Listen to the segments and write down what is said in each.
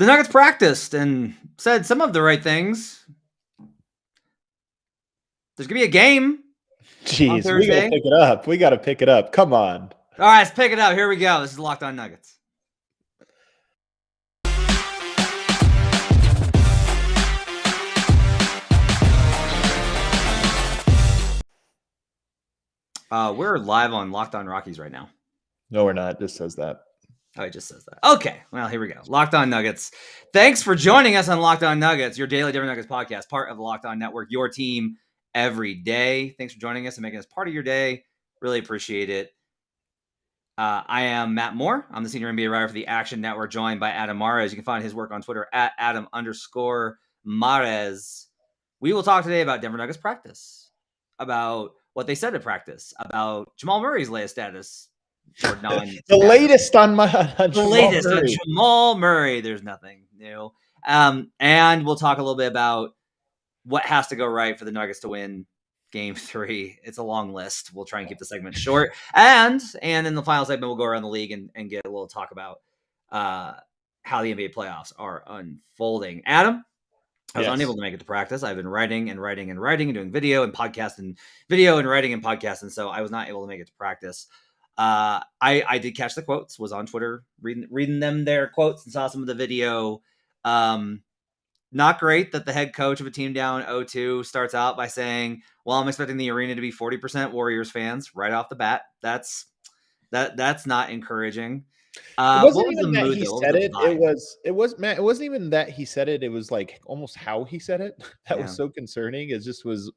The Nuggets practiced and said some of the right things. There's going to be a game on Jeez, we got to Thursday. pick it up. We got to pick it up. Come on. All right, let's pick it up. Here we go. This is Locked On Nuggets. We're live on Locked On Rockies right now. No, we're not. It just says that. Oh, it just says that. Okay, well, here we go. Locked On Nuggets. Thanks for joining us on Locked On Nuggets, your daily Denver Nuggets podcast, part of the Locked On Network, your team every day. Thanks for joining us and making us part of your day. Really appreciate it. I am Matt Moore. I'm the senior NBA writer for the Action Network, joined by Adam Mares. You can find his work on Twitter at Adam_Mares. We will talk today about Denver Nuggets practice, about what they said at practice, about Jamal Murray's latest status. The latest on Jamal Murray. There's nothing new. And we'll talk a little bit about what has to go right for the Nuggets to win Game 3. It's a long list. We'll try and keep the segment short. And in the final segment, we'll go around the league and get a little talk about how the NBA playoffs are unfolding. Adam, I was unable to make it to practice. I've been writing and doing video and podcast and video and writing and podcast. And so I was not able to make it to practice. I did catch the quotes, was on Twitter reading them their quotes and saw some of the video. Not great that the head coach of a team down 0-2 starts out by saying, well, I'm expecting the arena to be 40% Warriors fans right off the bat. That's not encouraging. It wasn't even that he said it. It wasn't even that he said it. It was like almost how he said it. That was so concerning. It just was.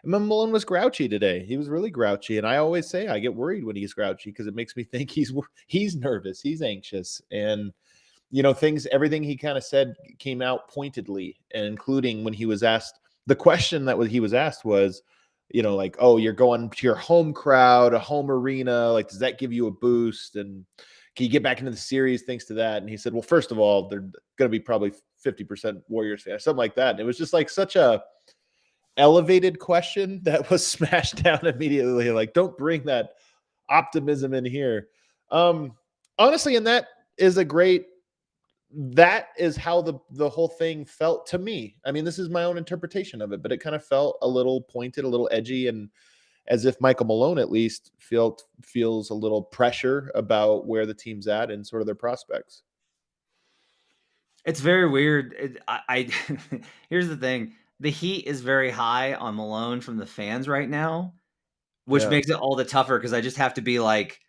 Malone was grouchy today. He was really grouchy. And I always say I get worried when he's grouchy because it makes me think he's nervous. He's anxious. And, everything he kind of said came out pointedly, and including when he was asked, the question that he was asked was, like, oh, you're going to your home crowd, a home arena. Like, does that give you a boost? And can you get back into the series thanks to that? And he said, well, first of all, they're going to be probably 50% Warriors fans, something like that. And it was just like such a elevated question that was smashed down immediately. Like, don't bring that optimism in here. Honestly, and that is how the whole thing felt to me. I mean, this is my own interpretation of it, but it kind of felt a little pointed, a little edgy, and as if Michael Malone at least feels a little pressure about where the team's at and sort of their prospects. It's very weird. Here's the thing. The heat is very high on Malone from the fans right now, which makes it all the tougher because I just have to be like,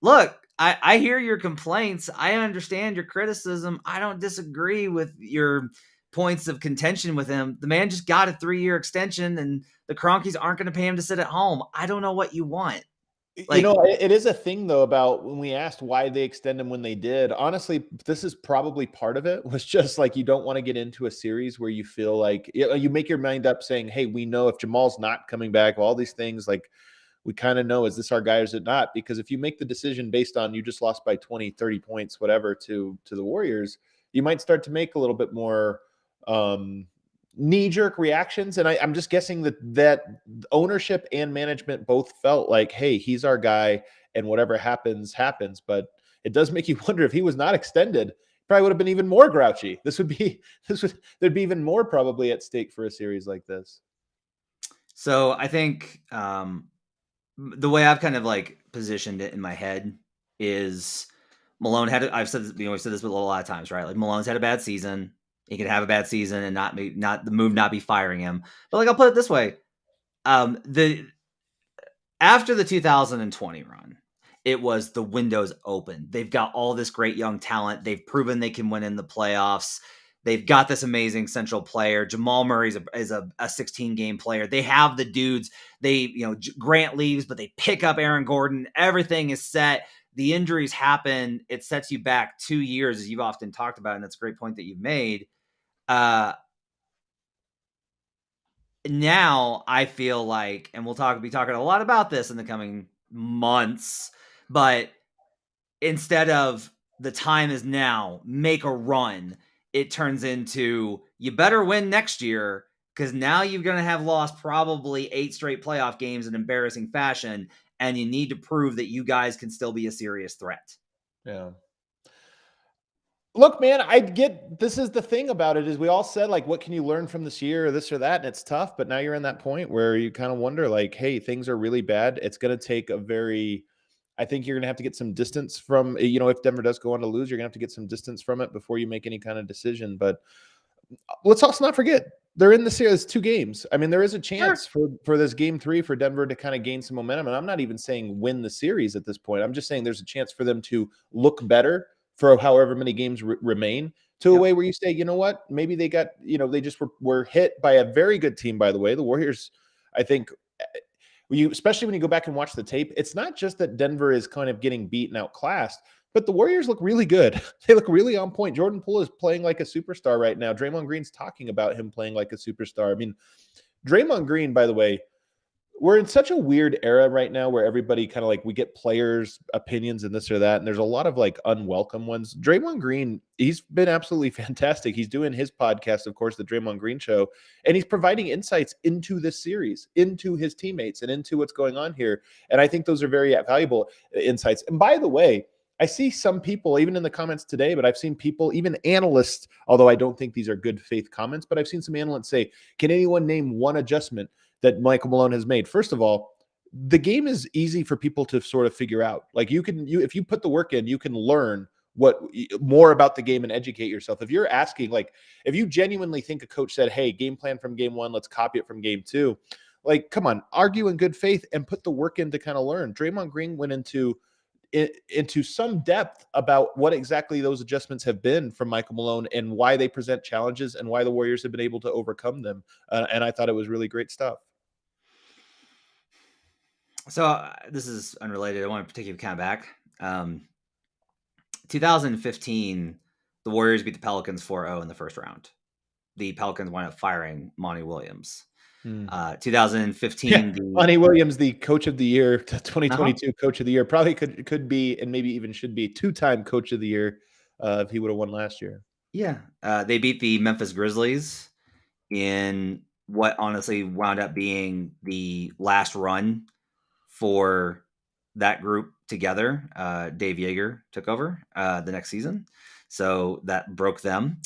look, I hear your complaints. I understand your criticism. I don't disagree with your points of contention with him. The man just got a 3-year extension and the Cronkies aren't going to pay him to sit at home. I don't know what you want. Like, it is a thing, though, about when we asked why they extend him when they did. Honestly, this is probably part of it, was just like you don't want to get into a series where you feel like you make your mind up saying, hey, we know if Jamal's not coming back, all these things, like we kind of know, is this our guy or is it not? Because if you make the decision based on you just lost by 20, 30 points, whatever, to the Warriors, you might start to make a little bit more knee-jerk reactions. And I'm just guessing that ownership and management both felt like, hey, he's our guy and whatever happens. But it does make you wonder, if he was not extended, probably would have been even more grouchy. There'd be even more probably at stake for a series like this. So I think the way I've kind of like positioned it in my head is Malone I've said this, we've said this a lot of times, right? Like, Malone's had a bad season. He could have a bad season and not be firing him. But like, I'll put it this way. After the 2020 run, it was the window's open. They've got all this great young talent. They've proven they can win in the playoffs. They've got this amazing central player. Jamal Murray is a 16-game player. They have the dudes. Grant leaves, but they pick up Aaron Gordon. Everything is set. The injuries happen. It sets you back 2 years, as you've often talked about, and that's a great point that you've made. Now I feel like, and we'll be talking a lot about this in the coming months, but instead of the time is now, make a run, it turns into, you better win next year, because now you're going to have lost probably 8 straight playoff games in embarrassing fashion, and you need to prove that you guys can still be a serious threat. Yeah. Look, man, I get this is the thing about it is we all said, like, what can you learn from this year or this or that? And it's tough, but now you're in that point where you kind of wonder, like, hey, things are really bad. It's going to take I think you're going to have to get some distance from, if Denver does go on to lose, you're going to have to get some distance from it before you make any kind of decision. But let's also not forget, they're in the series 2 games. I mean, there is a chance for this game 3 for Denver to kind of gain some momentum. And I'm not even saying win the series at this point. I'm just saying there's a chance for them to look better for however many games remain to a way where you say, you know what, maybe they got, they just were hit by a very good team, by the way. The Warriors, I think, especially when you go back and watch the tape, it's not just that Denver is kind of getting beaten, outclassed, but the Warriors look really good. They look really on point. Jordan Poole is playing like a superstar right now. Draymond Green's talking about him playing like a superstar. I mean, Draymond Green, by the way, we're in such a weird era right now where everybody kind of like we get players' opinions and this or that, and there's a lot of like unwelcome ones. Draymond Green, he's been absolutely fantastic. He's doing his podcast, of course, the Draymond Green Show, and he's providing insights into this series, into his teammates, and into what's going on here. And I think those are very valuable insights. And by the way, I see some people, even in the comments today, but I've seen people, even analysts, although I don't think these are good faith comments, but I've seen some analysts say, can anyone name one adjustment that Michael Malone has made? First of all, the game is easy for people to sort of figure out. Like if you put the work in, you can learn more about the game and educate yourself. If you're asking, like, if you genuinely think a coach said, hey, game plan from game 1, let's copy it from game 2, like, come on, argue in good faith and put the work in to kind of learn. Draymond Green went into some depth about what exactly those adjustments have been from Michael Malone and why they present challenges and why the Warriors have been able to overcome them. And I thought it was really great stuff. So this is unrelated. I want to take you kind of back. 2015, the Warriors beat the Pelicans 4-0 in the first round. The Pelicans wound up firing Monty Williams. 2015, Monty Williams, the coach of the year, 2022 coach of the year, probably could be, and maybe even should be, 2-time coach of the year if he would have won last year. Yeah, they beat the Memphis Grizzlies in what honestly wound up being the last run for that group together. Dave Yeager took over the next season, so that broke them,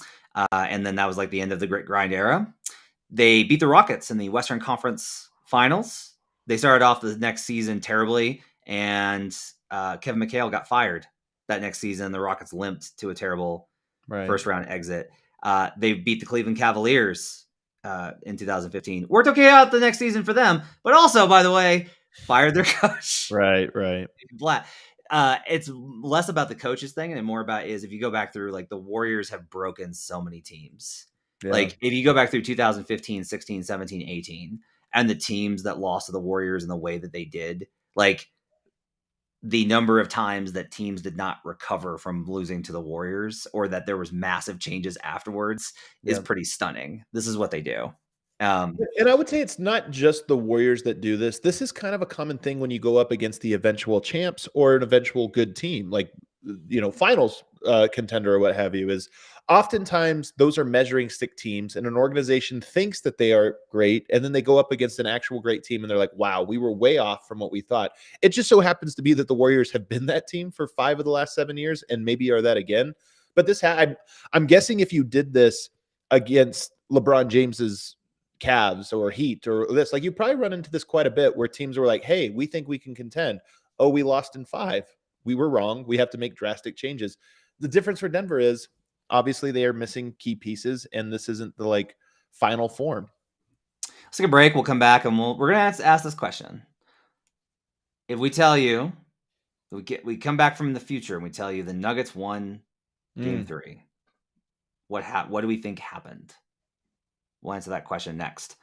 and then that was like the end of the grit grind era. They beat the Rockets in the Western Conference Finals. They started off the next season terribly, and Kevin McHale got fired that next season. The Rockets limped to a terrible first-round exit. They beat the Cleveland Cavaliers in 2015. Worked okay out the next season for them, but also, by the way, fired their coach. Right. It's less about the coaches thing and more about is if you go back through, like, the Warriors have broken so many teams. Yeah. Like, if you go back through 2015, 16, 17, 18, and the teams that lost to the Warriors in the way that they did, like, the number of times that teams did not recover from losing to the Warriors or that there was massive changes afterwards is pretty stunning. This is what they do. And I would say it's not just the Warriors that do this. This is kind of a common thing when you go up against the eventual champs or an eventual good team, like, finals contender or what have you, is oftentimes those are measuring stick teams and an organization thinks that they are great. And then they go up against an actual great team and they're like, wow, we were way off from what we thought. It just so happens to be that the Warriors have been that team for 5 of the last 7 years and maybe are that again. But I'm guessing if you did this against LeBron James's Cavs or Heat or this, like, you probably run into this quite a bit where teams were like, hey, we think we can contend. Oh, we lost in 5. We were wrong. We have to make drastic changes. The difference for Denver is obviously they are missing key pieces, and this isn't the final form. Let's take a break. We'll come back and we're going to ask this question. If we tell you, we come back from the future and we tell you the Nuggets won Game 3, what do we think happened? We'll answer that question next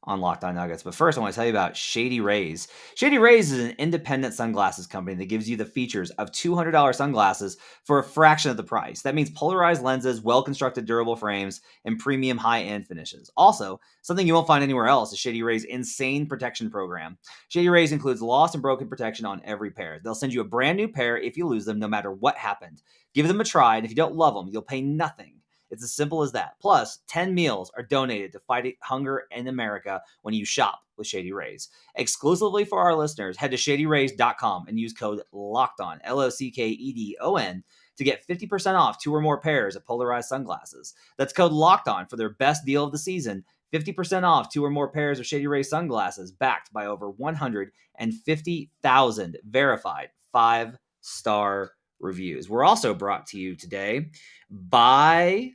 on Locked On Nuggets. But first, I want to tell you about Shady Rays. Shady Rays is an independent sunglasses company that gives you the features of $200 sunglasses for a fraction of the price. That means polarized lenses, well-constructed durable frames, and premium high-end finishes. Also, something you won't find anywhere else is Shady Rays' insane protection program. Shady Rays includes lost and broken protection on every pair. They'll send you a brand new pair if you lose them, no matter what happened. Give them a try, and if you don't love them, you'll pay nothing. It's as simple as that. Plus, 10 meals are donated to fight hunger in America when you shop with Shady Rays. Exclusively for our listeners, head to shadyrays.com and use code LOCKEDON, LOCKEDON, to get 50% off 2 or more pairs of polarized sunglasses. That's code LOCKEDON for their best deal of the season. 50% off 2 or more pairs of Shady Rays sunglasses, backed by over 150,000 verified 5-star reviews. We're also brought to you today by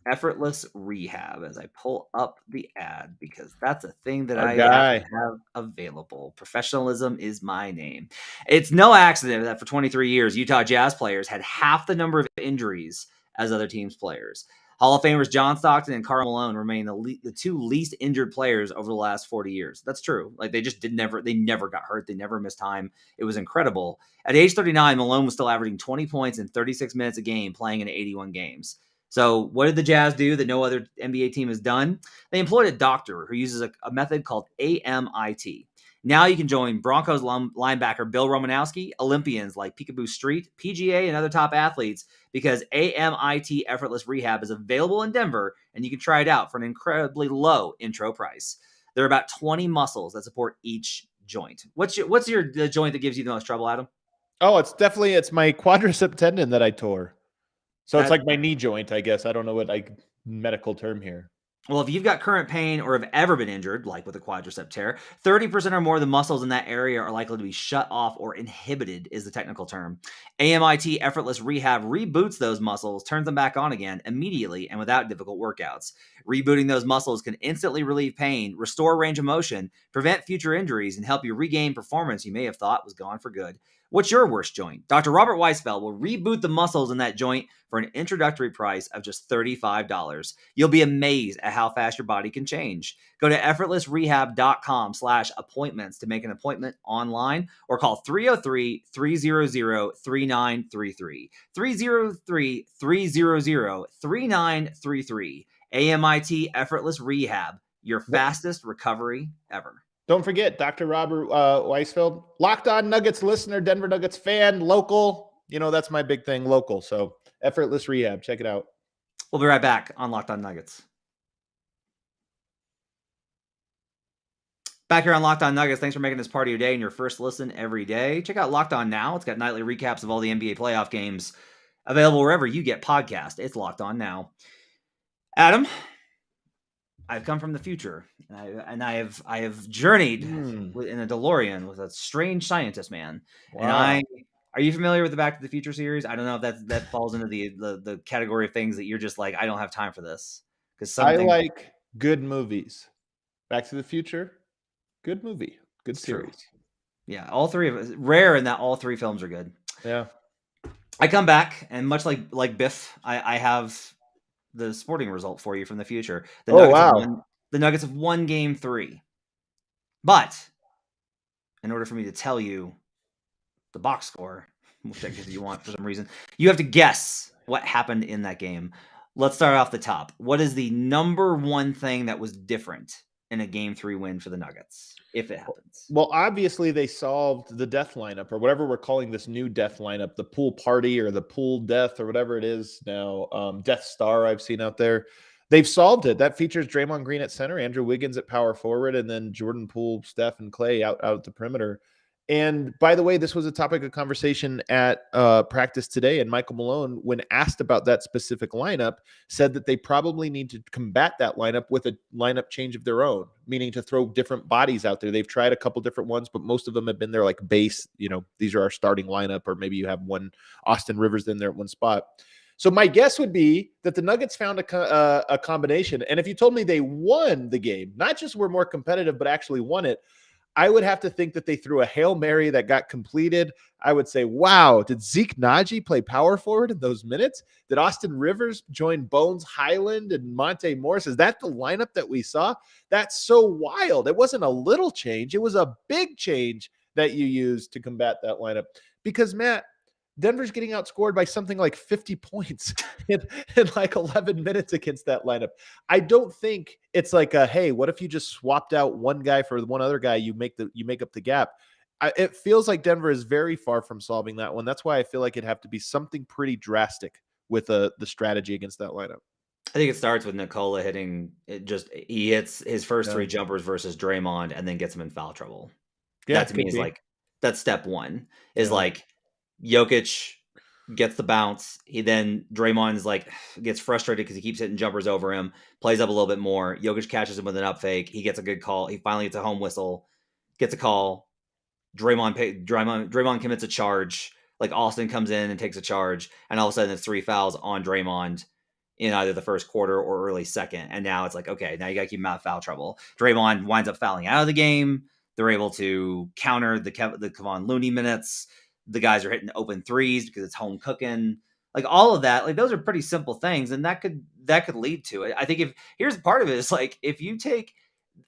Effortless Rehab, as I pull up the ad, because that's a thing that I have to have available. Professionalism is my name. It's no accident that for 23 years, Utah Jazz players had half the number of injuries as other teams' players. Hall of Famers John Stockton and Karl Malone remain the 2 least injured players over the last 40 years. That's true. Like, they just they never got hurt. They never missed time. It was incredible. At age 39, Malone was still averaging 20 points in 36 minutes a game, playing in 81 games. So what did the Jazz do that no other NBA team has done? They employed a doctor who uses a method called AMIT. Now you can join Broncos linebacker Bill Romanowski, Olympians like Peekaboo Street, PGA, and other top athletes, because AMIT Effortless Rehab is available in Denver, and you can try it out for an incredibly low intro price. There are about 20 muscles that support each joint. What's the joint that gives you the most trouble, Adam? Oh, it's my quadricep tendon that I tore. So it's like my knee joint, I guess. I don't know what medical term here. Well, if you've got current pain or have ever been injured, like with a quadricep tear, 30% or more of the muscles in that area are likely to be shut off or inhibited, is the technical term. AMIT Effortless Rehab reboots those muscles, turns them back on again immediately and without difficult workouts. Rebooting those muscles can instantly relieve pain, restore range of motion, prevent future injuries, and help you regain performance you may have thought was gone for good. What's your worst joint? Dr. Robert Weisfeld will reboot the muscles in that joint for an introductory price of just $35. You'll be amazed at how fast your body can change. Go to effortlessrehab.com/appointments to make an appointment online, or call 303-300-3933. 303-300-3933. AMIT Effortless Rehab, your fastest recovery ever. Don't forget, Dr. Robert Weisfeld, Locked On Nuggets listener, Denver Nuggets fan, local. You know, that's my big thing, local. So Effortless Rehab, check it out. We'll be right back on Locked On Nuggets. Back here on Locked On Nuggets, thanks for making this part of your day and your first listen every day. Check out Locked On Now. It's got nightly recaps of all the NBA playoff games available wherever you get podcasts. It's Locked On Now. Adam, I've come from the future, and I have journeyed in a DeLorean with a strange scientist man. Wow. And are you familiar with the Back to the Future series? I don't know if that falls into the category of things that you're just like, I don't have time for this. Because I like good movies. Back to the Future, good movie, good series. True. Yeah, all three of us. Rare in that all three films are good. Yeah. I come back, and much like Biff, I have the sporting result for you from the future. The Nuggets have won Game 3. But in order for me to tell you the box score, which I guess you want for some reason, you have to guess what happened in that game. Let's start off the top. What is the number one thing that was different in a Game 3 win for the Nuggets, if it happens? Well, obviously they solved the death lineup, or whatever we're calling this new death lineup, the pool party or the pool death or whatever it is now, Death Star I've seen out there. They've solved it. That features Draymond Green at center, Andrew Wiggins at power forward, and then Jordan Poole, Steph, and Clay out at the perimeter. And by the way, this was a topic of conversation at practice today. And Michael Malone, when asked about that specific lineup, said that they probably need to combat that lineup with a lineup change of their own, meaning to throw different bodies out there. They've tried a couple different ones, but most of them have been their like base. You know, these are our starting lineup, or maybe you have one Austin Rivers in there at one spot. So my guess would be that the Nuggets found a combination. And if you told me they won the game, not just were more competitive, but actually won it, I would have to think that they threw a Hail Mary that got completed. I would say, wow, did Zeke Naji play power forward in those minutes? Did Austin Rivers join Bones Highland and Monte Morris? Is that the lineup that we saw? That's so wild. It wasn't a little change. It was a big change that you used to combat that lineup. Because, Matt, Denver's getting outscored by something like 50 points in like 11 minutes against that lineup. I don't think it's like hey, what if you just swapped out one guy for one other guy? You make up the gap. It feels like Denver is very far from solving that one. That's why I feel like it'd have to be something pretty drastic with the strategy against that lineup. I think it starts with Nikola hitting it. He hits his first 3 jumpers versus Draymond and then gets him in foul trouble. Yeah, that to me is like, that's step one, is like Jokic gets the bounce. Draymond's like gets frustrated because he keeps hitting jumpers over him, plays up a little bit more. Jokic catches him with an up fake. He gets a good call. He finally gets a home whistle, gets a call. Draymond commits a charge. Like Austin comes in and takes a charge, and all of a sudden it's 3 fouls on Draymond in either the first quarter or early second. And now it's like, okay, now you got to keep him out of foul trouble. Draymond winds up fouling out of the game. They're able to counter the Kevon Looney minutes. The guys are hitting open threes because it's home cooking. Like all of that, like those are pretty simple things, and that could lead to it. I think here's part of it is like if you take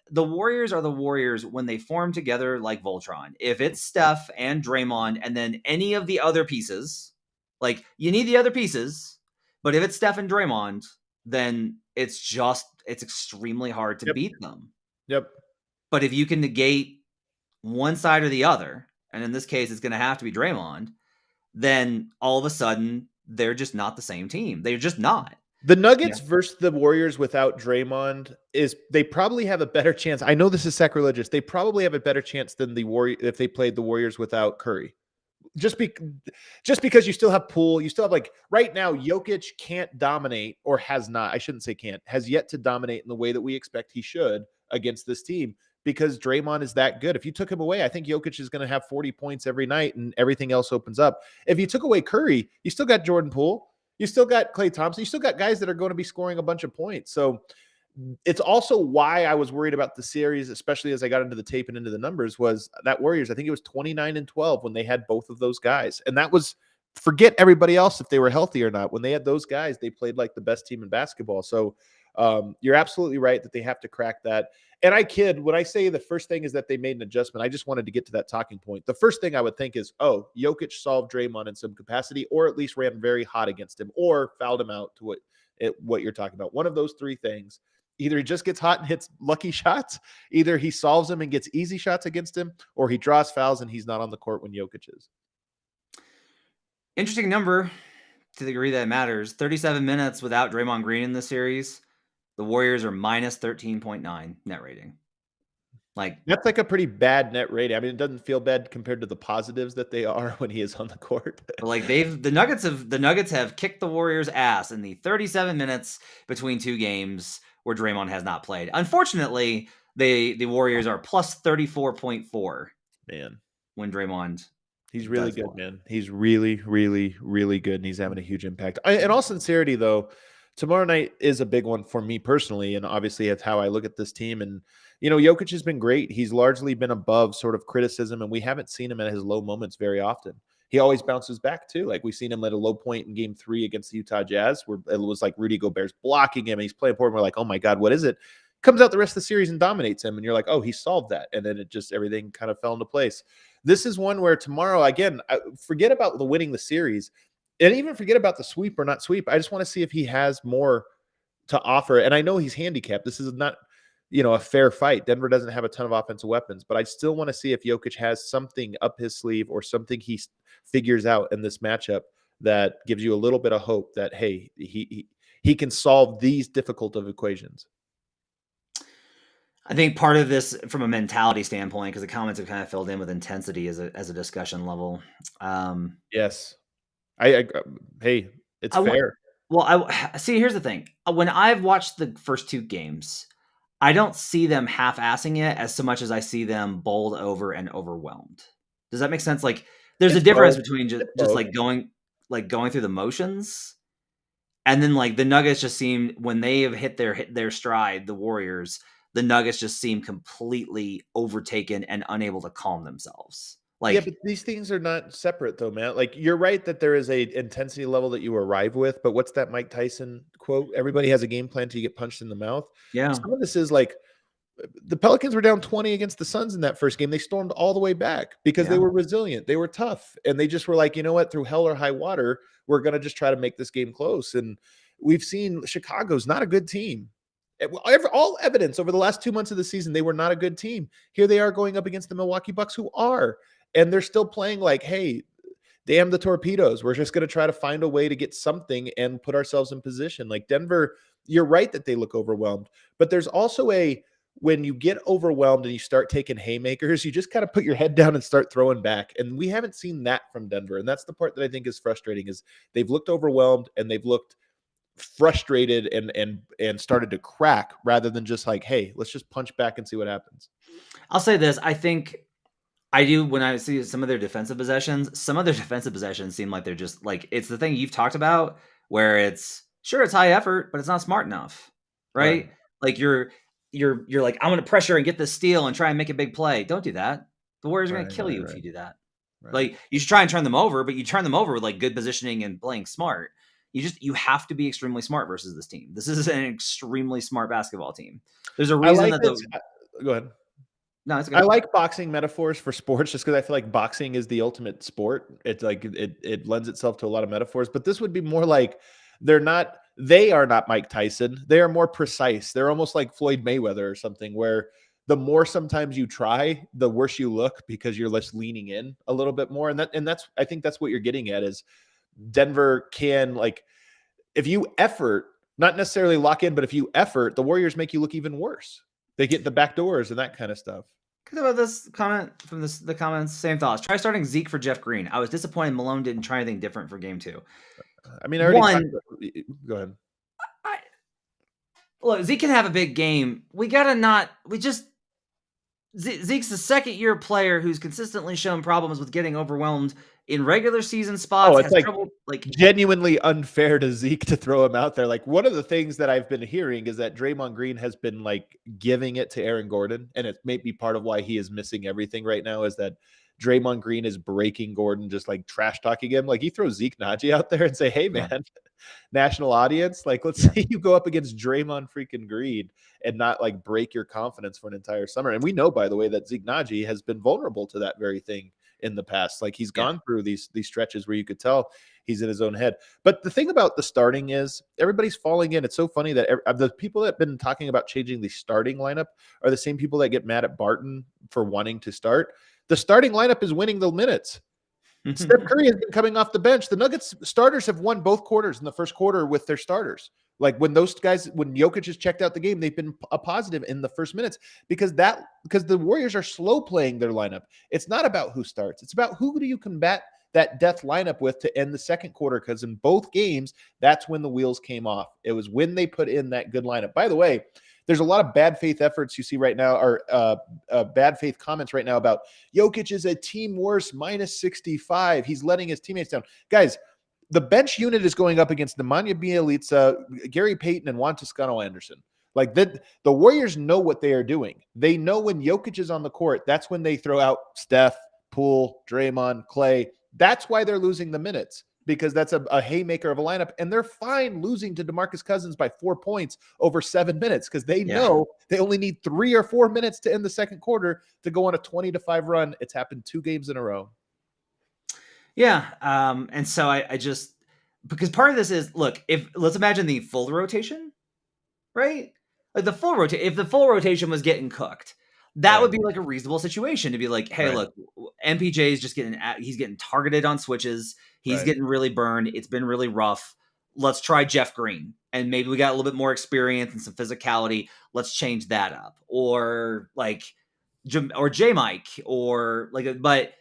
the Warriors are the Warriors when they form together like Voltron. If it's Steph and Draymond and then any of the other pieces, like you need the other pieces, but if it's Steph and Draymond, then it's extremely hard to beat them. Yep. But if you can negate one side or the other, and in this case it's going to have to be Draymond, then all of a sudden they're just not the same team. They're just not. The Nuggets versus the Warriors without Draymond they probably have a better chance. I know this is sacrilegious. They probably have a better chance than the Warriors if they played the Warriors without Curry. Just because you still have Poole, you still have like right now, Jokic can't dominate or has not. I shouldn't say can't, has yet to dominate in the way that we expect he should against this team because Draymond is that good. If you took him away, I think Jokic is going to have 40 points every night and everything else opens up. If you took away Curry, you still got Jordan Poole. You still got Klay Thompson. You still got guys that are going to be scoring a bunch of points. So it's also why I was worried about the series, especially as I got into the tape and into the numbers, was that Warriors, I think it was 29-12 when they had both of those guys. And that was, forget everybody else if they were healthy or not. When they had those guys, they played like the best team in basketball. So you're absolutely right that they have to crack that. And I kid when I say the first thing is that they made an adjustment. I just wanted to get to that talking point. The first thing I would think is, oh, Jokic solved Draymond in some capacity, or at least ran very hot against him, or fouled him out to what you're talking about. One of those three things. Either he just gets hot and hits lucky shots, either he solves them and gets easy shots against him, or he draws fouls and he's not on the court when Jokic is. Interesting number to the degree that it matters. 37 minutes without Draymond Green in the series. The Warriors are minus 13.9 net rating. Like that's like a pretty bad net rating. I mean, it doesn't feel bad compared to the positives that they are when he is on the court. But like the Nuggets have kicked the Warriors' ass in the 37 minutes between two games where Draymond has not played. Unfortunately, the Warriors are plus 34.4. Man, when Draymond, he's really good, man. He's really, really, really good, and he's having a huge impact. In all sincerity, though, tomorrow night is a big one for me personally, and obviously it's how I look at this team. And Jokic has been great. He's largely been above sort of criticism, and we haven't seen him at his low moments very often. He always bounces back too. Like we've seen him at a low point in Game 3 against the Utah Jazz, where it was like Rudy Gobert's blocking him, and he's playing for him. We're like, oh my God, what is it? Comes out the rest of the series and dominates him, and you're like, oh, he solved that, and then everything kind of fell into place. This is one where tomorrow, again, forget about the winning the series, and even forget about the sweep or not sweep. I just want to see if he has more to offer, and I know he's handicapped. This is not a fair fight. Denver doesn't have a ton of offensive weapons, but I still want to see if Jokic has something up his sleeve or something he figures out in this matchup that gives you a little bit of hope that, hey, he can solve these difficult of equations. I think part of this from a mentality standpoint, because the comments have kind of filled in with intensity as a discussion level. Yes. Hey, it's fair. I see. Here's the thing. When I've watched the first two games, I don't see them half-assing it as so much as I see them bowled over and overwhelmed. Does that make sense? Like, there's a difference between just like going through the motions, and then like the Nuggets just seem, when they have hit their stride, the Warriors, the Nuggets just seem completely overtaken and unable to calm themselves. Like, yeah, but these things are not separate though, man. Like, you're right that there is a intensity level that you arrive with, but what's that Mike Tyson quote? Everybody has a game plan till you get punched in the mouth. Yeah. Some of this is like, the Pelicans were down 20 against the Suns in that first game. They stormed all the way back because they were resilient. They were tough. And they just were like, you know what? Through hell or high water, we're going to just try to make this game close. And we've seen Chicago's not a good team. All evidence over the last 2 months of the season, they were not a good team. Here they are going up against the Milwaukee Bucks, who are. And they're still playing like, hey, damn the torpedoes. We're just going to try to find a way to get something and put ourselves in position. Like Denver, you're right that they look overwhelmed. But there's also when you get overwhelmed and you start taking haymakers, you just kind of put your head down and start throwing back. And we haven't seen that from Denver. And that's the part that I think is frustrating, is they've looked overwhelmed and they've looked frustrated and started to crack, rather than just like, hey, let's just punch back and see what happens. I'll say this. I think I do, when I see some of their defensive possessions seem like they're just like, it's the thing you've talked about where it's high effort, but it's not smart enough. Right? Like you're like, I'm going to pressure and get this steal and try and make a big play. Don't do that. The Warriors are going to kill you if you do that. Like, you should try and turn them over, but you turn them over with like good positioning and playing smart. You have to be extremely smart versus this team. This is an extremely smart basketball team. There's a reason go ahead. No, it's good. I like boxing metaphors for sports just because I feel like boxing is the ultimate sport. It's like it lends itself to a lot of metaphors, but this would be more like they are not Mike Tyson. They are more precise. They're almost like Floyd Mayweather or something, where the more sometimes you try, the worse you look because you're less leaning in a little bit more. And that's I think that's what you're getting at, is Denver can, like, if you effort, not necessarily lock in, but if you effort, the Warriors make you look even worse. They get the back doors and that kind of stuff. Good about this comment from the comments. Same thoughts. Try starting Zeke for Jeff Green. I was disappointed Malone didn't try anything different for game 2. I mean, I already go ahead. Look, Zeke can have a big game. Zeke's a second-year player who's consistently shown problems with getting overwhelmed in regular season spots. Oh, it's genuinely unfair to Zeke to throw him out there. Like, one of the things that I've been hearing is that Draymond Green has been like giving it to Aaron Gordon, and it may be part of why he is missing everything right now, is that Draymond Green is breaking Gordon, just like trash talking him. Like, he throws Zeke Naji out there and say, hey man, national audience, like, let's say you go up against Draymond freaking Green and not like break your confidence for an entire summer. And we know, by the way, that Zeke Naji has been vulnerable to that very thing in the past. Like, he's gone through these stretches where you could tell he's in his own head. But the thing about the starting is everybody's falling in. It's so funny that the people that have been talking about changing the starting lineup are the same people that get mad at Barton for wanting to start. The starting lineup is winning the minutes. Steph Curry has been coming off the bench. The Nuggets starters have won both quarters in the first quarter with their starters. Like, when Jokic has checked out the game, they've been a positive in the first minutes because the Warriors are slow playing their lineup. It's not about who starts. It's about who do you combat that death lineup with to end the second quarter, because in both games, that's when the wheels came off. It was when they put in that good lineup. By the way, there's a lot of bad faith efforts you see right now, or bad faith comments right now about Jokic is a team worst -65. He's letting his teammates down. Guys, the bench unit is going up against Nemanja Bjelica, Gary Payton, and Juan Toscano-Anderson. Like, the Warriors know what they are doing. They know when Jokic is on the court, that's when they throw out Steph, Poole, Draymond, Clay. That's why they're losing the minutes, because that's a haymaker of a lineup. And they're fine losing to DeMarcus Cousins by 4 points over 7 minutes, because they know they only need 3 or 4 minutes to end the second quarter to go on a 20-5 run. It's happened 2 games in a row. Yeah. And so I just, because part of this is, look, let's imagine the full rotation, right? Like if the full rotation was getting cooked, that would be like a reasonable situation to be like, hey, look, MPJ is just he's getting targeted on switches. He's getting really burned. It's been really rough. Let's try Jeff Green. And maybe we got a little bit more experience and some physicality. Let's change that up. Or J Mike, but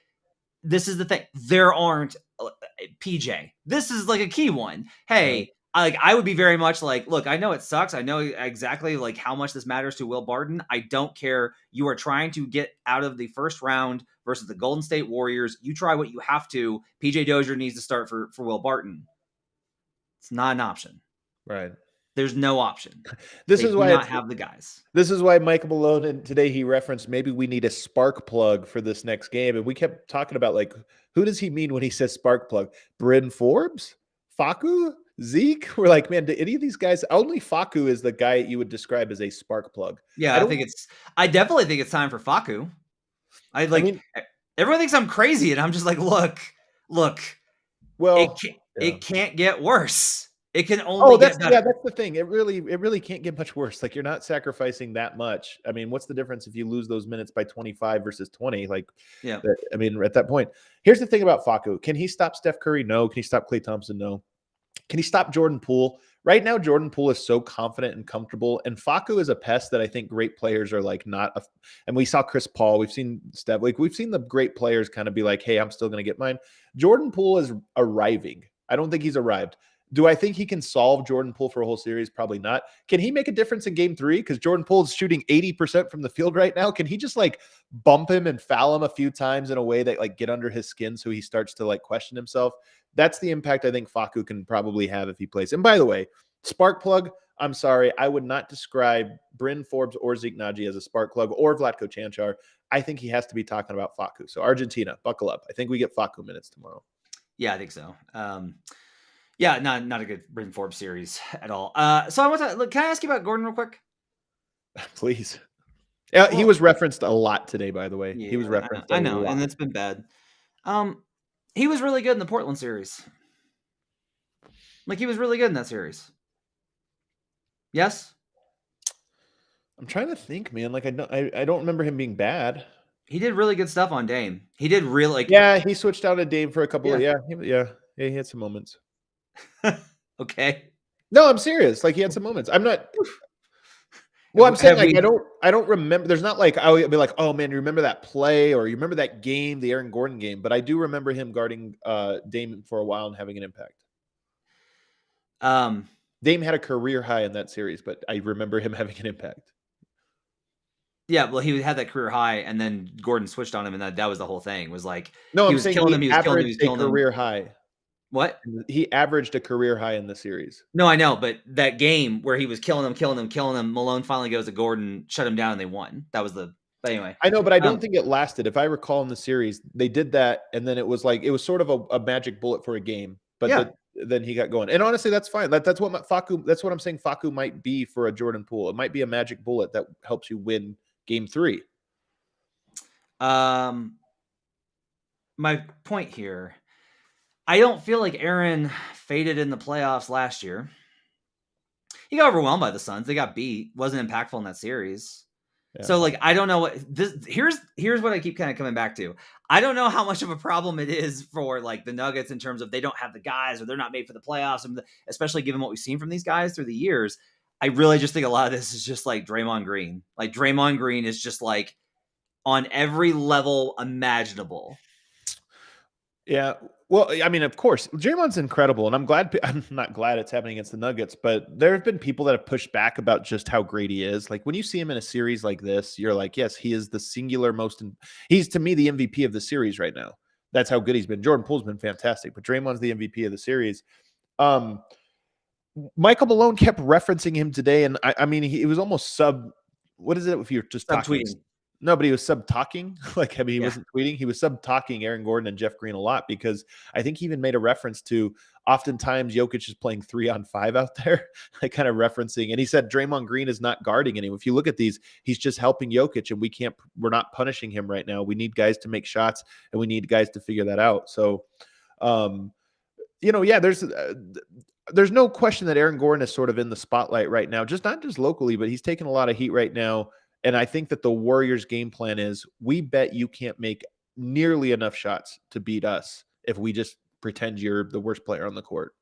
this is the thing. There aren't PJ. This is like a key one. Hey, I would be very much like, look, I know it sucks. I know exactly like how much this matters to Will Barton. I don't care. You are trying to get out of the first round versus the Golden State Warriors. You try what you have to. PJ Dozier needs to start for Will Barton. It's not an option. Right. There's no option. This is why I have the guys. This is why Michael Malone, and today he referenced maybe we need a spark plug for this next game. And we kept talking about, like, who does he mean when he says spark plug? Bryn Forbes? Facu? Zeke? We're like, man, do any of these guys? Only Facu is the guy you would describe as a spark plug. Yeah, I definitely think it's time for Facu. Everyone thinks I'm crazy, and I'm just like, look. Well, it can't get worse. It can only get better. Yeah, that's the thing. It really can't get much worse. Like, you're not sacrificing that much. I mean, what's the difference if you lose those minutes by 25 versus 20? Like, at that point. Here's the thing about Facu. Can he stop Steph Curry? No. Can he stop Klay Thompson? No. Can he stop Jordan Poole? Right now, Jordan Poole is so confident and comfortable, and Facu is a pest that I think great players are like not. And we saw Chris Paul, we've seen Steph, like we've seen the great players kind of be like, "Hey, I'm still going to get mine." Jordan Poole is arriving. I don't think he's arrived. Do I think he can solve Jordan Poole for a whole series? Probably not. Can he make a difference in game 3? Because Jordan Poole is shooting 80% from the field right now. Can he just like bump him and foul him a few times in a way that like get under his skin so he starts to like question himself? That's the impact I think Facu can probably have if he plays. And by the way, spark plug, I'm sorry, I would not describe Bryn Forbes or Zeke Naji as a spark plug or Vlatko Čančar. I think he has to be talking about Facu. So Argentina, buckle up. I think we get Facu minutes tomorrow. Yeah, I think so. Yeah, not a good Bryn Forbes series at all. So I want to can I ask you about Gordon real quick? Please. Yeah, well, he was referenced a lot today, by the way. Yeah, he was referenced. I know, and it's been bad. He was really good in the Portland series. Like he was really good in that series. Yes. I'm trying to think, man. Like I don't remember him being bad. He did really good stuff on Dame. He did really like. Yeah, he switched out of Dame for a couple of he had some moments. Okay. No, I'm serious. Like he had some moments. I'm not. Well, I'm saying like I don't remember. There's not like I'll be like, oh man, you remember that play or you remember that game, the Aaron Gordon game. But I do remember him guarding Dame for a while and having an impact. Dame had a career high in that series, but I remember him having an impact. Yeah, well, he had that career high, and then Gordon switched on him, and that was the whole thing. Was like no, he was killing him. He was killing him. He was killing him. Career high. What? He averaged a career high in the series. No, I know, but that game where he was killing him, Malone finally goes to Gordon, shut him down, and they won. That was the. But anyway, I know, but I don't think it lasted. If I recall in the series, they did that, and then it was sort of a magic bullet for a game. But then he got going, and honestly, that's fine. That's what Facu. That's what I'm saying. Facu might be for a Jordan Poole. It might be a magic bullet that helps you win game 3. My point here, I don't feel like Aaron faded in the playoffs last year. He got overwhelmed by the Suns. They got beat. Wasn't impactful in that series. Yeah. So like I don't know what this. Here's what I keep kind of coming back to. I don't know how much of a problem it is for like the Nuggets in terms of they don't have the guys or they're not made for the playoffs, and especially given what we've seen from these guys through the years. I really just think a lot of this is just like Draymond Green. Like Draymond Green is just like on every level imaginable. Yeah. Well, I mean, of course, Draymond's incredible, and I'm not glad it's happening against the Nuggets, but there have been people that have pushed back about just how great he is. Like when you see him in a series like this, you're like, yes, he is the singular he's to me the MVP of the series right now. That's how good he's been. Jordan Poole's been fantastic, but Draymond's the MVP of the series. Michael Malone kept referencing him today, and I mean, he was almost what is it if you're just tweeting? No, but he was sub-talking. Like, I mean, he wasn't tweeting. He was sub-talking Aaron Gordon and Jeff Green a lot because I think he even made a reference to oftentimes Jokic is playing 3-on-5 out there, like kind of referencing. And he said Draymond Green is not guarding anyone. If you look at these, he's just helping Jokic, and we're not punishing him right now. We need guys to make shots, and we need guys to figure that out. So, there's no question that Aaron Gordon is sort of in the spotlight right now, not just locally, but he's taking a lot of heat right now. And I think that the Warriors' game plan is we bet you can't make nearly enough shots to beat us if we just pretend you're the worst player on the court.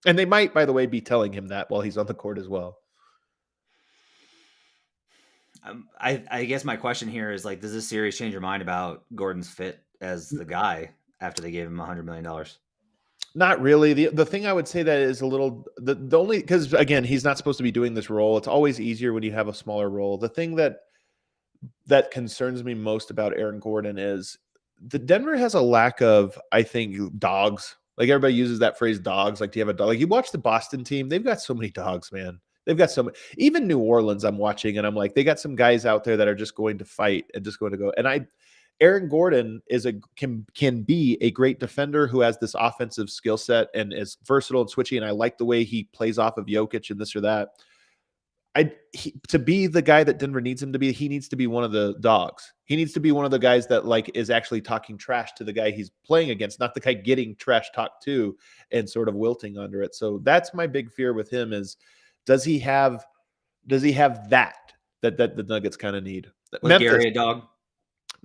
And they might, by the way, be telling him that while he's on the court as well. I guess my question here is like, does this series change your mind about Gordon's fit as the guy after they gave him $100 million? Not really. The thing I would say that is a little the only because again he's not supposed to be doing this role. It's always easier when you have a smaller role. The thing that concerns me most about Aaron Gordon is the Denver has a lack of, I think, dogs. Like everybody uses that phrase, dogs. Like, do you have a dog? Like you watch the Boston team, they've got so many dogs, man. They've got so many. Even New Orleans, I'm watching, and I'm like, they got some guys out there that are just going to fight and just going to go. And Aaron Gordon can be a great defender who has this offensive skill set and is versatile and switchy. And I like the way he plays off of Jokic and this or that. To be the guy that Denver needs him to be, he needs to be one of the dogs. He needs to be one of the guys that like is actually talking trash to the guy he's playing against, not the guy getting trash talked to and sort of wilting under it. So that's my big fear with him is, does he have that the Nuggets kind of need? Was Gary a dog?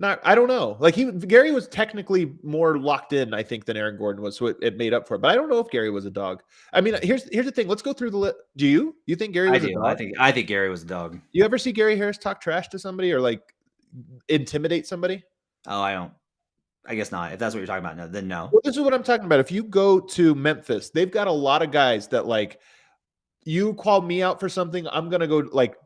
I don't know. Like Gary was technically more locked in, I think, than Aaron Gordon was, so it made up for it. But I don't know if Gary was a dog. I mean, here's the thing. Let's go through the list. Do you? You think Gary was a dog? I think Gary was a dog. You ever see Gary Harris talk trash to somebody or like intimidate somebody? Oh, I don't. I guess not. If that's what you're talking about, then no. Well, this is what I'm talking about. If you go to Memphis, they've got a lot of guys that like, you call me out for something, I'm going to go like,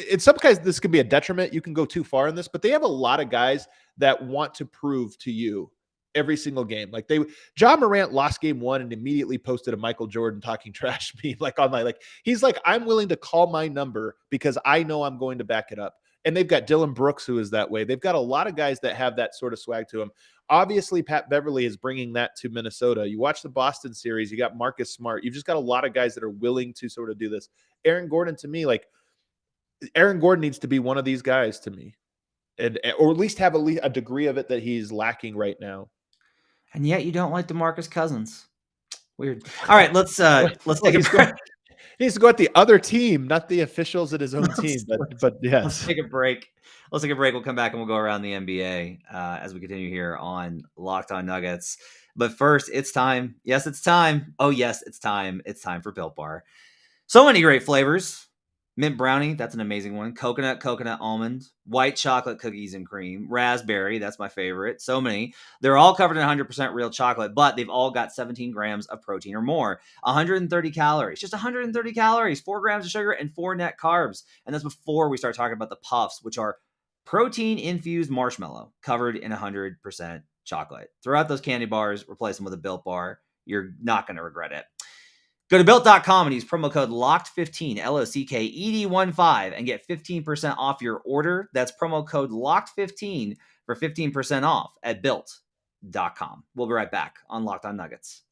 in some guys, this could be a detriment. You can go too far in this, but they have a lot of guys that want to prove to you every single game. Like John Morant lost game 1 and immediately posted a Michael Jordan talking trash meme, like on my, like, he's like, I'm willing to call my number because I know I'm going to back it up. And they've got Dylan Brooks, who is that way. They've got a lot of guys that have that sort of swag to them. Obviously, Pat Beverly is bringing that to Minnesota. You watch the Boston series, you got Marcus Smart. You've just got a lot of guys that are willing to sort of do this. Aaron Gordon, to me, like, Aaron Gordon needs to be one of these guys to me, or at least have a degree of it that he's lacking right now. And yet you don't like DeMarcus Cousins. Weird. All right, let's take a break. He needs to go at the other team, not the officials at his own team. But yes. Let's take a break. We'll come back and we'll go around the NBA as we continue here on Locked On Nuggets. But first, it's time. Yes, it's time. Oh, yes, it's time. It's time for Built Bar. So many great flavors. Mint brownie, that's an amazing one. Coconut almond, white chocolate cookies and cream, raspberry, that's my favorite. So many. They're all covered in 100% real chocolate, but they've all got 17 grams of protein or more. 130 calories, just 130 calories, 4 grams of sugar, and 4 net carbs. And that's before we start talking about the puffs, which are protein-infused marshmallow covered in 100% chocolate. Throughout those candy bars, replace them with a Built Bar. You're not going to regret it. Go to Built.com and use promo code LOCKED15, LOCKED15, and get 15% off your order. That's promo code LOCKED15 for 15% off at Built.com. We'll be right back on Locked On Nuggets.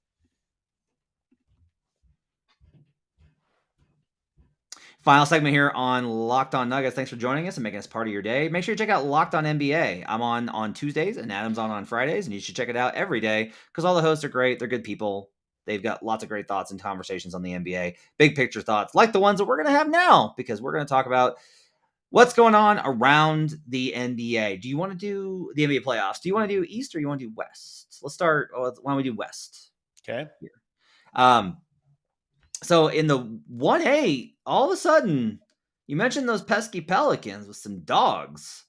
Final segment here on Locked On Nuggets. Thanks for joining us and making us part of your day. Make sure you check out Locked On NBA. I'm on Tuesdays and Adam's on Fridays, and you should check it out every day because all the hosts are great. They're good people. They've got lots of great thoughts and conversations on the NBA, big picture thoughts like the ones that we're going to have now, because we're going to talk about what's going on around the NBA. Do you want to do the NBA playoffs? Do you want to do East or you want to do West? Let's start. Why don't we do West? Okay. Here. So in the 1A, all of a sudden, you mentioned those pesky Pelicans with some dogs.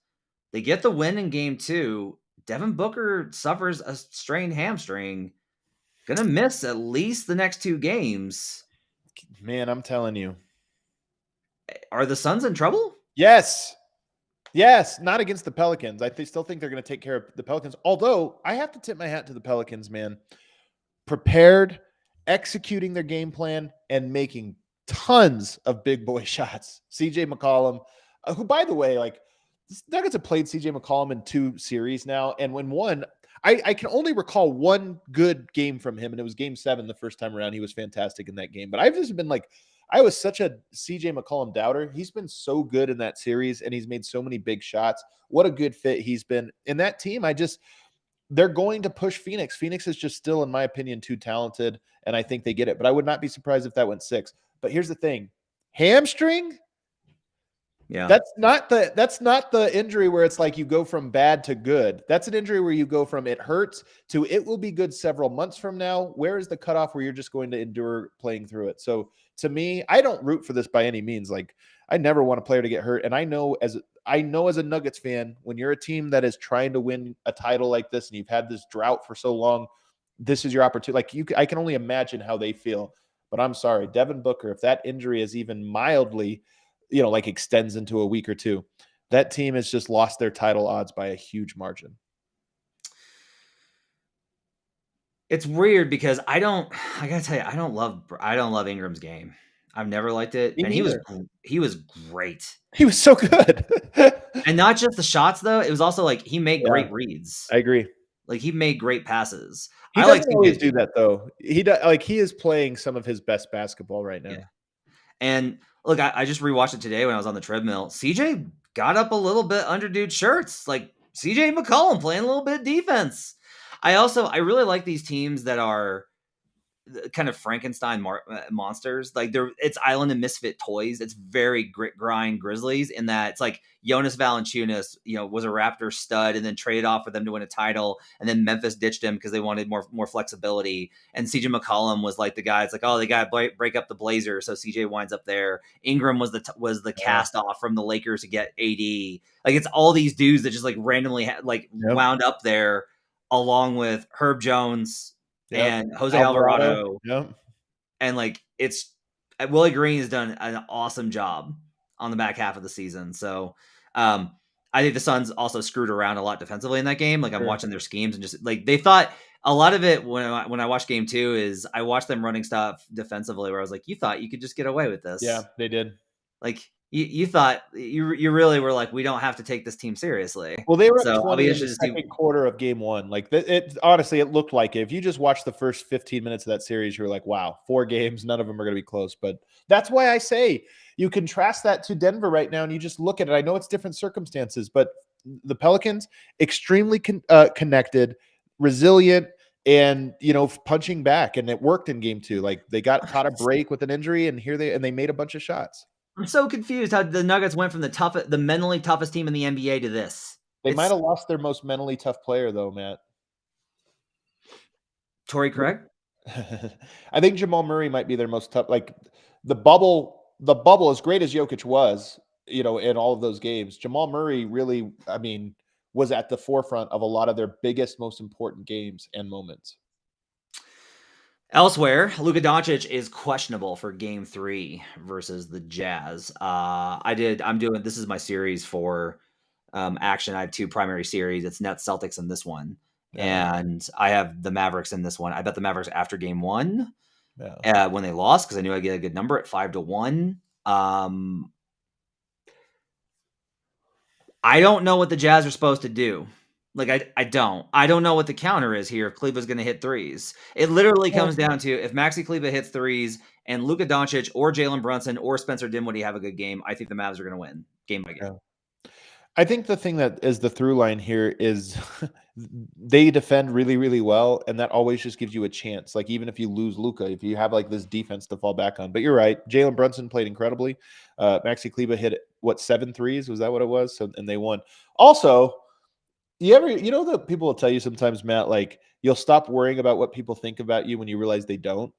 They get the win in game 2. Devin Booker suffers a strained hamstring. Gonna miss at least the next 2 games. Man, I'm telling you. Are the Suns in trouble? Yes. Yes, not against the Pelicans. I still think they're going to take care of the Pelicans. Although, I have to tip my hat to the Pelicans, man. Prepared, executing their game plan, and making tons of big boy shots. CJ McCollum, who, by the way, like, the Nuggets have played CJ McCollum in 2 series now, and when one, I can only recall one good game from him, and it was game 7 the first time around. He was fantastic in that game. But I've just been like, I was such a CJ McCollum doubter. He's been so good in that series, and he's made so many big shots. What a good fit he's been. In that team, they're going to push Phoenix. Phoenix is just still, in my opinion, too talented, and I think they get it. But I would not be surprised if that went 6. But here's the thing. Hamstring? Yeah. That's not the injury where it's like you go from bad to good. That's an injury where you go from it hurts to it will be good several months from now. Where is the cutoff where you're just going to endure playing through it? So to me, I don't root for this by any means. Like, I never want a player to get hurt. And I know as a Nuggets fan, when you're a team that is trying to win a title like this and you've had this drought for so long, this is your opportunity. Like, I can only imagine how they feel. But I'm sorry, Devin Booker, if that injury is even mildly, like extends into a week or 2, that team has just lost their title odds by a huge margin. It's weird because I gotta tell you, I don't love Ingram's game. I've never liked it. And he was great. He was so good. And not just the shots though. It was also like he made great reads. I agree. Like he made great passes. He doesn't always do that though. He is playing some of his best basketball right now. Yeah. And look, I just rewatched it today when I was on the treadmill. CJ got up a little bit under dude's shirts. Like CJ McCollum playing a little bit of defense. I really like these teams that are kind of Frankenstein monsters. Like it's Island of Misfit Toys. It's very grit grind Grizzlies in that it's like Jonas Valanciunas, was a Raptor stud and then traded off for them to win a title, and then Memphis ditched him because they wanted more flexibility. And CJ McCollum was like the guy. It's like, oh, they got to break up the Blazers, so CJ winds up there. Ingram was the cast off from the Lakers to get AD. Like it's all these dudes that just like randomly wound up there, along with Herb Jones. Yep. And Jose Alvarado. Yep. And like Willie Green has done an awesome job on the back half of the season. So I think the Suns also screwed around a lot defensively in that game. Like I'm watching their schemes and just like they thought a lot of it when I watched game 2 is I watched them running stuff defensively where I was like, you thought you could just get away with this. Yeah, they did. Like you thought you really were like, we don't have to take this team seriously. Well, they were up 20 in the second quarter of game 1. Like honestly, it looked like it. If you just watch the first 15 minutes of that series, you're like, wow, 4 games, none of them are going to be close. But that's why I say you contrast that to Denver right now, and you just look at it. I know it's different circumstances, but the Pelicans extremely connected, resilient, and punching back, and it worked in game 2. Like they caught a break with an injury, and they made a bunch of shots. I'm so confused how the Nuggets went from the mentally toughest team in the NBA to this. They might have lost their most mentally tough player, though, Matt. Torrey Craig? I think Jamal Murray might be their most tough. Like the bubble, as great as Jokic was, in all of those games, Jamal Murray really, was at the forefront of a lot of their biggest, most important games and moments. Elsewhere, Luka Doncic is questionable for game 3 versus the Jazz. This is my series for action. I have 2 primary series. It's Nets, Celtics in this one. Yeah. And I have the Mavericks in this one. I bet the Mavericks after game 1 when they lost, because I knew I'd get a good number at 5-1. I don't know what the Jazz are supposed to do. Like, I don't know what the counter is here if Kleber's going to hit threes. It literally comes down to if Maxi Kleber hits threes and Luka Doncic or Jalen Brunson or Spencer Dinwiddie have a good game, I think the Mavs are going to win game by game. Yeah. I think the thing that is the through line here is they defend really, really well, and that always just gives you a chance. Like, even if you lose Luka, if you have like this defense to fall back on. But you're right. Jalen Brunson played incredibly. Maxi Kleber hit 7 threes? Was that what it was? And they won. Also, that people will tell you sometimes, Matt, like you'll stop worrying about what people think about you when you realize they don't.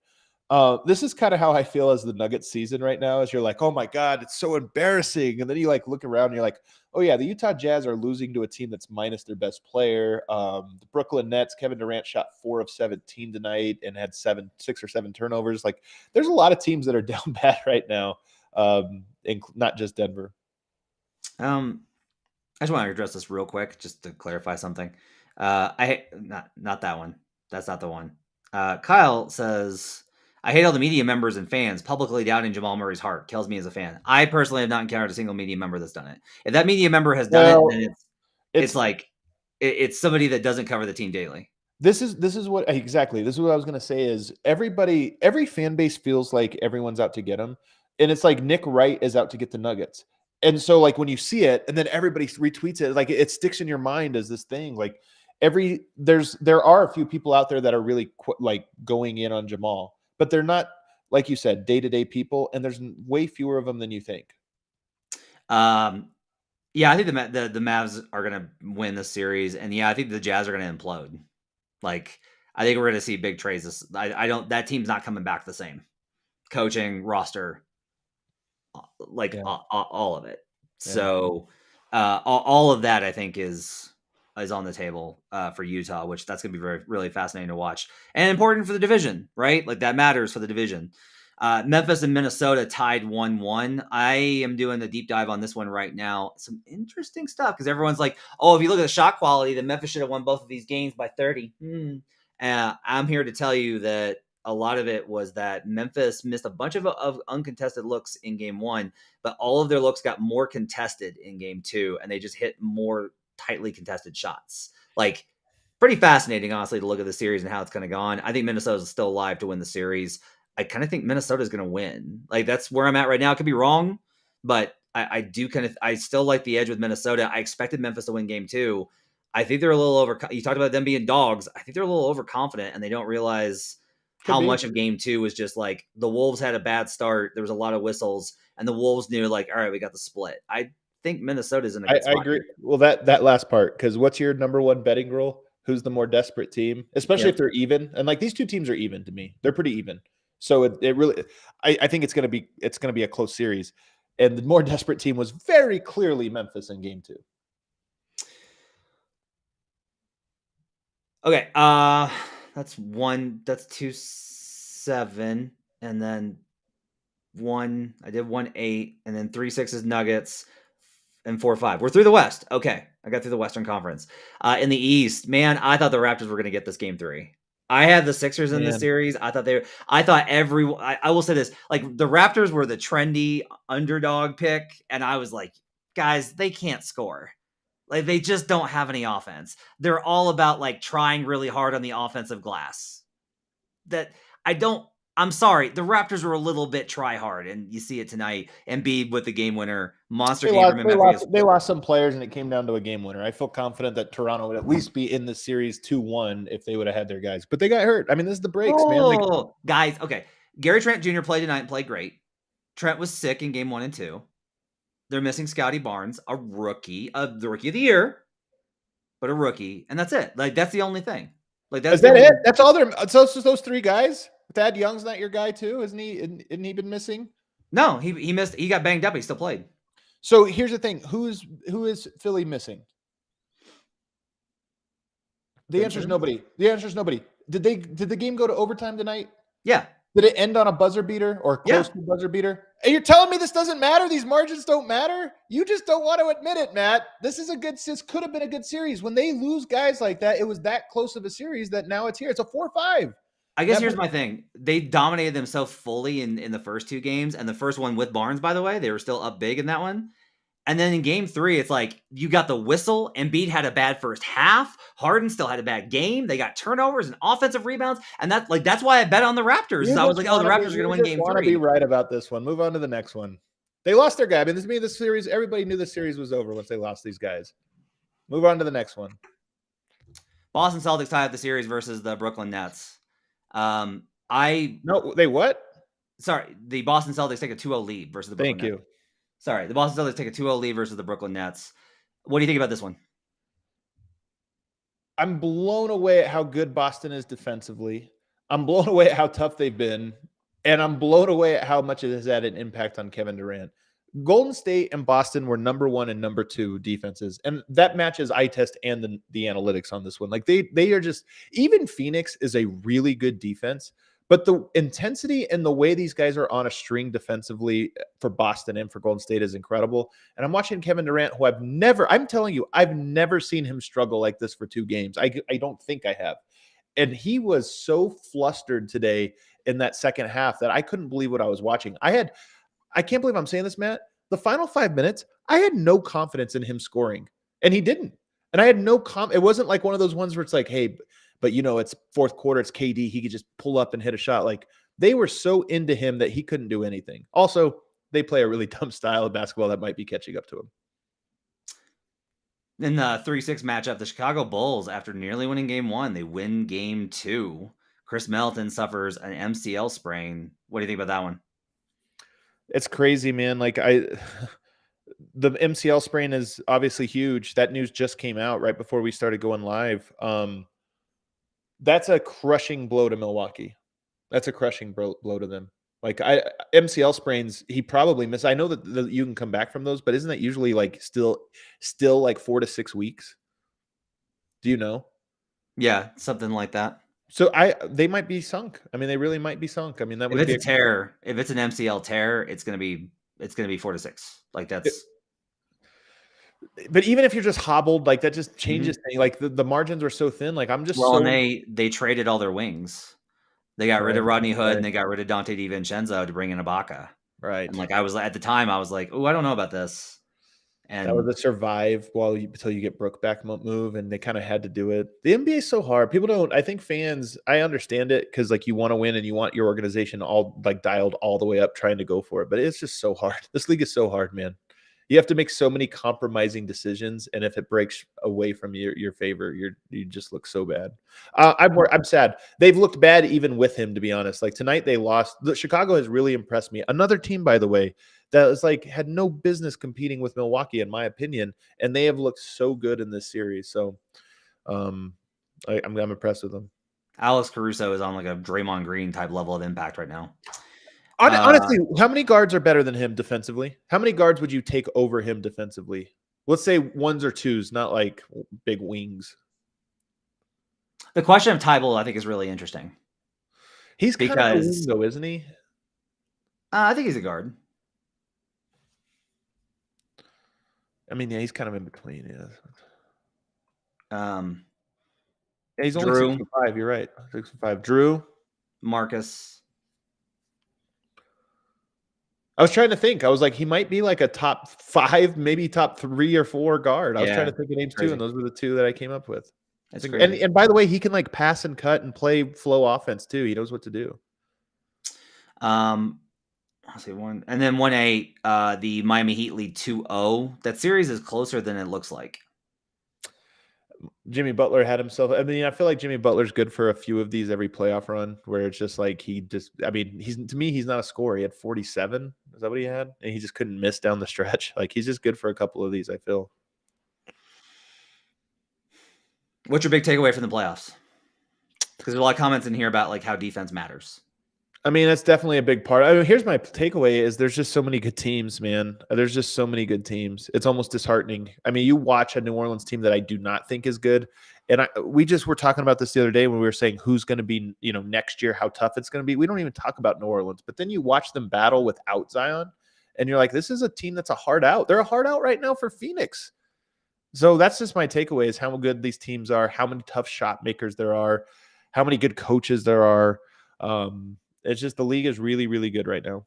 This is kind of how I feel as the Nuggets season right now, is you're like, oh my God, it's so embarrassing. And then you like look around and you're like, oh yeah, the Utah Jazz are losing to a team that's minus their best player. The Brooklyn Nets, Kevin Durant shot 4 of 17 tonight and had 6 or 7 turnovers. Like there's a lot of teams that are down bad right now. Not just Denver. I just want to address this real quick, just to clarify something. Not that one. That's not the one. Kyle says, I hate all the media members and fans publicly doubting Jamal Murray's heart. Kills me as a fan. I personally have not encountered a single media member that's done it. If that media member has done it, then it's like it's somebody that doesn't cover the team daily. This is what I was going to say is every fan base feels like everyone's out to get them. And it's like Nick Wright is out to get the Nuggets. And so like when you see it and then everybody retweets it, like it sticks in your mind as this thing. Like there are a few people out there that are really like going in on Jamal, but they're not, like you said, day-to-day people. And there's way fewer of them than you think. Yeah, I think the Mavs are going to win the series. And yeah, I think the Jazz are going to implode. Like, I think we're going to see big trades. That team's not coming back the same. Coaching, roster, all of it. Yeah. So all of that I think is on the table for Utah, which that's going to be really fascinating to watch and important for the division, right? Like that matters for the division. Memphis and Minnesota tied 1-1. I am doing a deep dive on this one right now. Some interesting stuff because everyone's like, oh, if you look at the shot quality, then Memphis should have won both of these games by 30. I'm here to tell you that a lot of it was that Memphis missed a bunch of uncontested looks in game 1, but all of their looks got more contested in game 2, and they just hit more tightly contested shots. Like, pretty fascinating, honestly, to look at the series and how it's kind of gone. I think Minnesota's still alive to win the series. I kind of think Minnesota's going to win. Like, that's where I'm at right now. I could be wrong, but I still like the edge with Minnesota. I expected Memphis to win game 2. I think they're a little you talked about them being dogs. I think they're a little overconfident, and they don't realize how much of game 2 was just like the Wolves had a bad start. There was a lot of whistles, and the Wolves knew like, all right, we got the split. I think Minnesota's in a good spot. I agree. Here. Well, that last part, because what's your number one betting rule? Who's the more desperate team, especially if they're even? And like these two teams are even to me. They're pretty even. So it really, I think it's gonna be a close series. And the more desperate team was very clearly Memphis in game 2. Okay, that's 2-7, and then 1. I did 1-8, and then 3-6 is Nuggets, and 4-5. We're through the West. Okay, I got through the Western Conference. In the East, man, I thought the Raptors were going to get this game 3. I had the Sixers in this series. I will say this, like the Raptors were the trendy underdog pick, and I was like, guys, they can't score. Like they just don't have any offense. They're all about like trying really hard on the offensive glass. I'm sorry. The Raptors were a little bit try hard, and you see it tonight. Embiid with the game winner, monster game. They lost some players, and it came down to a game winner. I feel confident that Toronto would at least be in the series 2-1 if they would have had their guys. But they got hurt. I mean, this is the breaks, man. Like, guys, okay. Gary Trent Jr. played tonight and played great. Trent was sick in game 1 and 2. They're missing Scotty Barnes, the rookie of the year, but a rookie, and that's it. Like that's the only thing. Like is that it? That's all they're. So it's just those 3 guys. Thad Young's not your guy too, isn't he? Isn't he been missing? No, he missed. He got banged up. He still played. So here's the thing: who is Philly missing? The answer is nobody. Did the game go to overtime tonight? Yeah. Did it end on a buzzer beater or close to a buzzer beater? And you're telling me this doesn't matter? These margins don't matter? You just don't want to admit it, Matt. This could have been a good series. When they lose guys like that, it was that close of a series that now it's here. It's a 4-5. I guess here's my thing. They dominated themselves fully in the first 2 games. And the first one with Barnes, by the way, they were still up big in that one. And then in game 3, it's like you got the whistle. Embiid had a bad first half. Harden still had a bad game. They got turnovers and offensive rebounds. And that's why I bet on the Raptors. I was like, oh, the Raptors are going to win game 3. I want to be right about this one. Move on to the next one. They lost their guy. I mean, this series, everybody knew the series was over once they lost these guys. Move on to the next one. Boston Celtics tie up the series versus the Brooklyn Nets. No, they what? Sorry, the Boston Celtics take a 2-0 lead versus the Brooklyn Nets. Thank you. Sorry, the Boston Celtics take a 2-0 lead versus the Brooklyn Nets. What do you think about this one? I'm blown away at how good Boston is defensively. I'm blown away at how tough they've been. And I'm blown away at how much it has had an impact on Kevin Durant. Golden State and Boston were number 1 and number 2 defenses. And that matches eye test and the analytics on this one. Like they are just, even Phoenix is a really good defense. But the intensity and the way these guys are on a string defensively for Boston and for Golden State is incredible. And I'm watching Kevin Durant, who I'm telling you, I've never seen him struggle like this for 2 games. I don't think I have. And he was so flustered today in that second half that I couldn't believe what I was watching. I can't believe I'm saying this, Matt. The final 5 minutes, I had no confidence in him scoring. And he didn't. And I had no it wasn't like one of those ones where it's like, hey, but it's fourth quarter, it's KD. He could just pull up and hit a shot. Like they were so into him that he couldn't do anything. Also, they play a really dumb style of basketball that might be catching up to him. In the 3-6 matchup, the Chicago Bulls, after nearly winning game 1, they win game 2. Chris Middleton suffers an MCL sprain. What do you think about that one? It's crazy, man. Like the MCL sprain is obviously huge. That news just came out right before we started going live. That's a crushing blow to Milwaukee. That's a crushing blow to them. Like MCL sprains, he probably missed. I know that you can come back from those, but isn't that usually like still like 4 to 6 weeks? Do you know? Yeah, something like that. So they might be sunk. I mean, they really might be sunk. I mean, that would be a tear. If it's an MCL tear, it's gonna be 4 to 6. Like that's. But even if you're just hobbled, like that just changes things. Like the margins are so thin. Like I'm just and they traded all their wings. They got rid of Rodney Hood and they got rid of Dante DiVincenzo to bring in Ibaka. Right. And like at the time, I was like, oh, I don't know about this. And that was a survive until you get Brooke back move, and they kind of had to do it. The NBA is so hard. People don't. I think fans. I understand it because like you want to win and you want your organization all like dialed all the way up, trying to go for it. But it's just so hard. This league is so hard, man. You have to make so many compromising decisions, and if it breaks away from your favor, you just look so bad. I'm sad. They've looked bad even with him, to be honest. Like tonight, they lost. Chicago has really impressed me. Another team, by the way, that was like had no business competing with Milwaukee, in my opinion, and they have looked so good in this series. So, I'm impressed with them. Alex Caruso is on like a Draymond Green type level of impact right now. Honestly, how many guards are better than him defensively? How many guards would you take over him defensively? Let's say ones or twos, not like big wings. The question of Tybalt, I think, is really interesting. He's kind of a wing, though, isn't he? I think he's a guard. I mean, yeah, he's kind of in between. Yeah. Yeah, he's only 6'5". You're right, 6'5". Drew, Marcus. I was trying to think. I was like, he might be like a top 5, maybe top 3 or 4 guard. I was trying to think of names too, and those were the 2 that I came up with. That's crazy. And by the way, he can like pass and cut and play flow offense too. He knows what to do. I'll say 1 and then 1-8. The Miami Heat lead 2-0. That series is closer than it looks like. Jimmy Butler had himself. I mean, I feel like Jimmy Butler's good for a few of these every playoff run, where it's just like I mean, to me, he's not a scorer. He had 47. Is that what he had? And he just couldn't miss down the stretch. Like he's just good for a couple of these, I feel. What's your big takeaway from the playoffs? Because there's a lot of comments in here about like how defense matters. I mean, that's definitely a big part. I mean, here's my takeaway is there's just so many good teams, man. There's just so many good teams. It's almost disheartening. I mean, you watch a New Orleans team that I do not think is good. And we just were talking about this the other day when we were saying who's going to be, next year, how tough it's going to be. We don't even talk about New Orleans. But then you watch them battle without Zion, and you're like, this is a team that's a hard out. They're a hard out right now for Phoenix. So that's just my takeaway is how good these teams are, how many tough shot makers there are, how many good coaches there are. It's just the league is really, really good right now.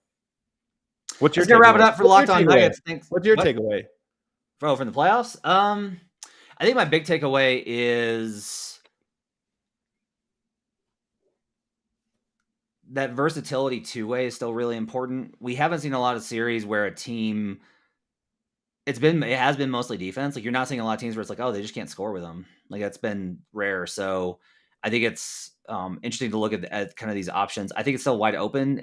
What's your takeaway? Let's wrap it up for Locked On Nuggets. Thanks. What's your takeaway? From the playoffs? I think my big takeaway is that versatility two-way is still really important. We haven't seen a lot of series where a team it has been mostly defense. Like you're not seeing a lot of teams where it's like, oh, they just can't score with them. Like that's been rare. So I think it's interesting to look at kind of these options. I think it's still wide open.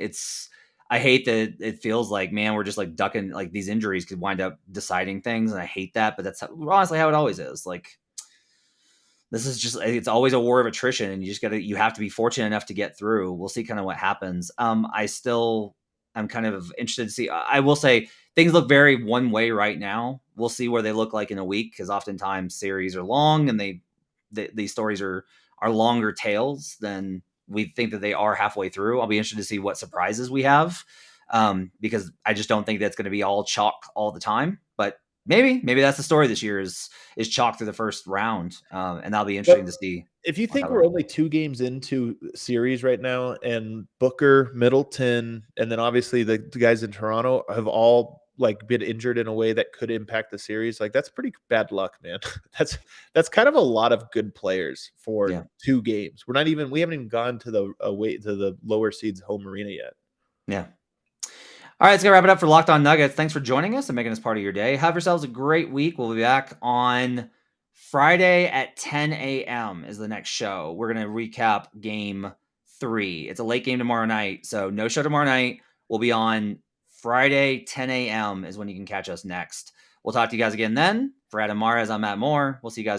I hate that it feels like, man, we're just like ducking, like these injuries could wind up deciding things. And I hate that, but that's honestly how it always is. Like this is just, it's always a war of attrition and you have to be fortunate enough to get through. We'll see kind of what happens. I'm kind of interested to see. I will say things look very one way right now. We'll see where they look like in a week. Cause oftentimes series are long and these stories are longer tales than we think that they are halfway through. I'll be interested to see what surprises we have because I just don't think that's going to be all chalk all the time. But maybe that's the story this year is chalk through the first round, and that'll be interesting to see. If you think we're only 2 games into series right now, and Booker, Middleton, and then obviously the guys in Toronto have all like been injured in a way that could impact the series, like that's pretty bad luck, man. That's kind of a lot of good players for 2 games. We haven't even gone to the lower seeds home arena yet. Yeah. All right, let's go wrap it up for Locked On Nuggets. Thanks for joining us and making us part of your day. Have yourselves a great week. We'll be back on Friday at 10 a.m. is the next show. We're going to recap Game 3. It's a late game tomorrow night, so no show tomorrow night. We'll be on Friday, 10 a.m. is when you can catch us next. We'll talk to you guys again then. For Adam Mares, I'm Matt Moore. We'll see you guys.